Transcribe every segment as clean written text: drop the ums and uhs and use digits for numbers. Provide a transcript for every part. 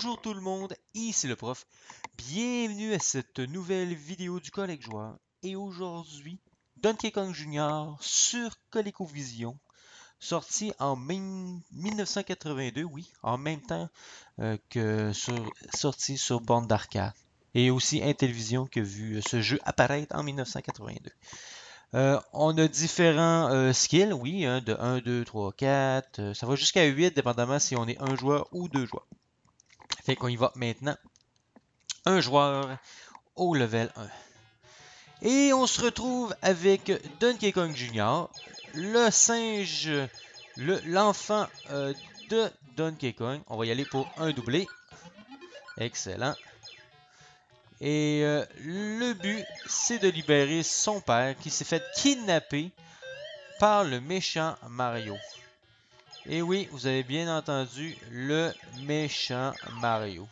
Bonjour tout le monde, ici le prof. Bienvenue à cette nouvelle vidéo du Collège Joueur. Et aujourd'hui, Donkey Kong Jr. sur ColecoVision, sorti en 1982, oui, en même temps sorti sur borne d'arcade. Et aussi Intellivision qui a vu ce jeu apparaître en 1982. On a différents skills, oui, hein, de 1, 2, 3, 4. Ça va jusqu'à 8, dépendamment si on est un joueur ou deux joueurs. Fait qu'on y va maintenant. Un joueur au level 1. Et on se retrouve avec Donkey Kong Jr., le singe, l'enfant de Donkey Kong. On va y aller pour un doublé. Excellent. Et le but, c'est de libérer son père qui s'est fait kidnapper par le méchant Mario. Et oui, vous avez bien entendu, le méchant Mario.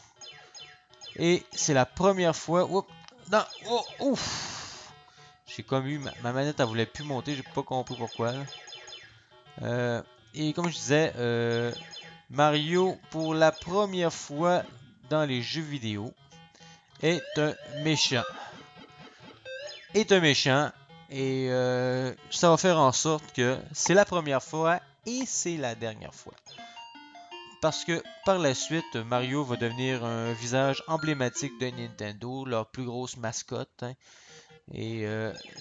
Et c'est la première fois... Oups, non, oh, ouf! J'ai comme eu... Ma manette, elle voulait plus monter, j'ai pas compris pourquoi. Et comme je disais, Mario, pour la première fois dans les jeux vidéo, est un méchant. Et ça va faire en sorte que c'est la première fois et c'est la dernière fois. Parce que par la suite, Mario va devenir un visage emblématique de Nintendo, leur plus grosse mascotte. Hein, et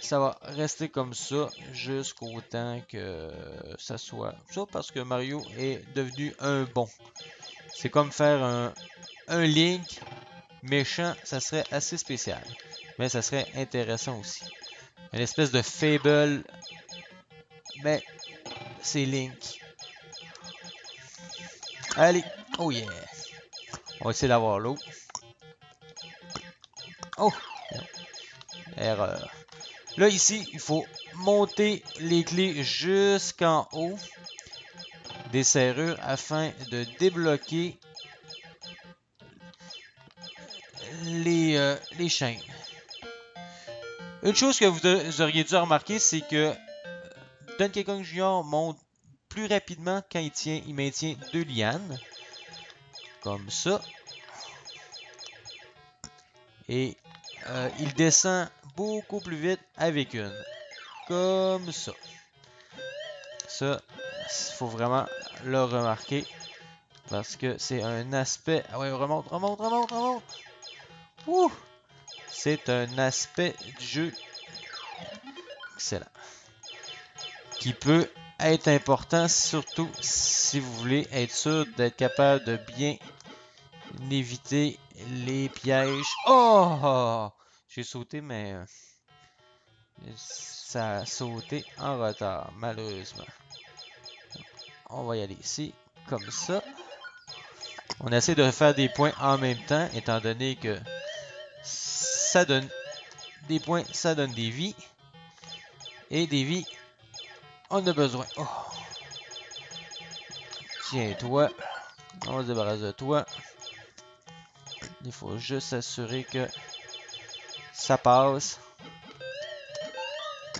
ça va rester comme ça jusqu'au temps que ça soit ça, parce que Mario est devenu un bon. C'est comme faire un Link méchant, ça serait assez spécial. Mais ça serait intéressant aussi. Une espèce de Fable, mais c'est Link. Allez, oh yeah! On va essayer d'avoir l'eau. Oh! Erreur. Là, ici, il faut monter les clés jusqu'en haut des serrures afin de débloquer les chaînes. Une chose que vous auriez dû remarquer, c'est que Donkey Kong Jr. monte plus rapidement quand il maintient deux lianes. Comme ça. Et il descend beaucoup plus vite avec une. Comme ça. Ça, il faut vraiment le remarquer. Parce que c'est un aspect... Ah ouais, remonte. Ouh! C'est un aspect du jeu excellent. Qui peut être important, surtout si vous voulez être sûr d'être capable de bien éviter les pièges. Oh! J'ai sauté, mais ça a sauté en retard, malheureusement. On va y aller ici, comme ça. On essaie de faire des points en même temps, étant donné que ça donne des points, ça donne des vies. Et des vies, on a besoin. Oh. Tiens, toi. On se débarrasse de toi. Il faut juste s'assurer que ça passe.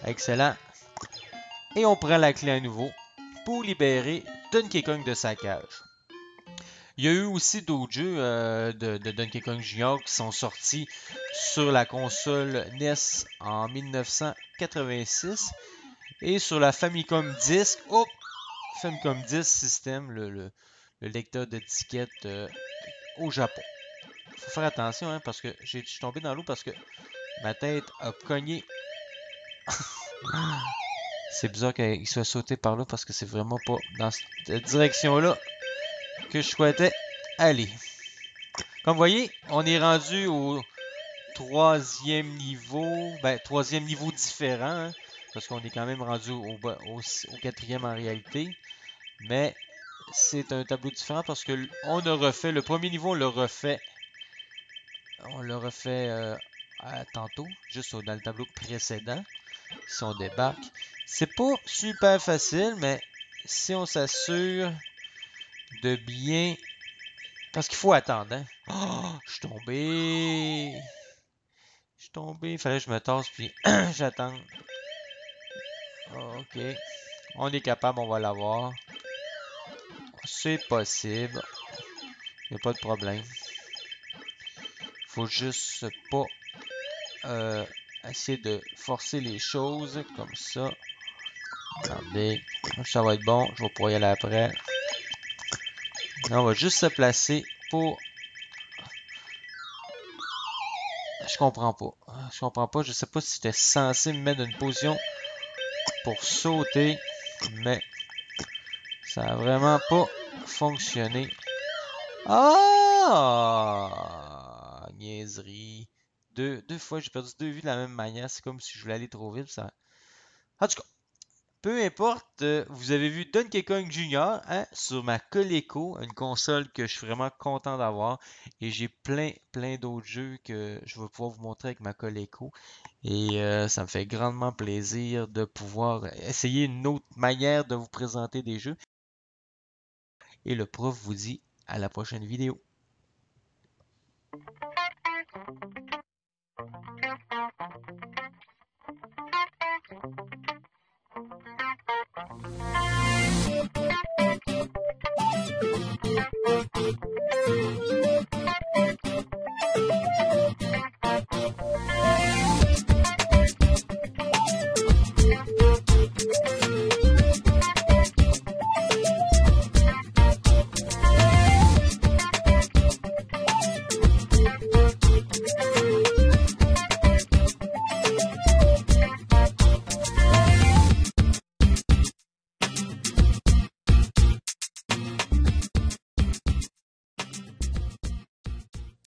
Excellent. Et on prend la clé à nouveau pour libérer Donkey Kong de sa cage. Il y a eu aussi d'autres jeux de Donkey Kong Jr. qui sont sortis sur la console NES en 1986 et sur la Famicom Disk. Oh! Famicom Disk System, le lecteur de disquettes au Japon. Faut faire attention hein, parce que je suis tombé dans l'eau parce que ma tête a cogné. C'est bizarre qu'il soit sauté par là parce que c'est vraiment pas dans cette direction-là que je souhaitais aller. Comme vous voyez, on est rendu au troisième niveau. Ben, troisième niveau différent. Hein, parce qu'on est quand même rendu au quatrième en réalité. Mais c'est un tableau différent parce que on a refait. Le premier niveau, on l'a refait. On l'a refait tantôt, juste dans le tableau précédent. Si on débarque. C'est pas super facile, mais si on s'assure de bien... Parce qu'il faut attendre, hein. Oh, je suis tombé. Il fallait que je me tasse, puis j'attends. Ok. On est capable, on va l'avoir. C'est possible. Il n'y a pas de problème. Faut juste pas essayer de forcer les choses comme ça. Regardez, ça va être bon. Je vais pouvoir y aller après. Là, on va juste se placer pour... Je comprends pas. Je comprends pas. Je sais pas si j'étais censé me mettre dans une position pour sauter. Mais ça a vraiment pas fonctionné. Ah! Niaiserie. Deux fois, j'ai perdu deux vies de la même manière. C'est comme si je voulais aller trop vite. Ça... En tout cas, peu importe, vous avez vu Donkey Kong Jr. Hein, sur ma Coleco, une console que je suis vraiment content d'avoir. Et j'ai plein d'autres jeux que je vais pouvoir vous montrer avec ma Coleco. Et ça me fait grandement plaisir de pouvoir essayer une autre manière de vous présenter des jeux. Et le prof vous dit à la prochaine vidéo.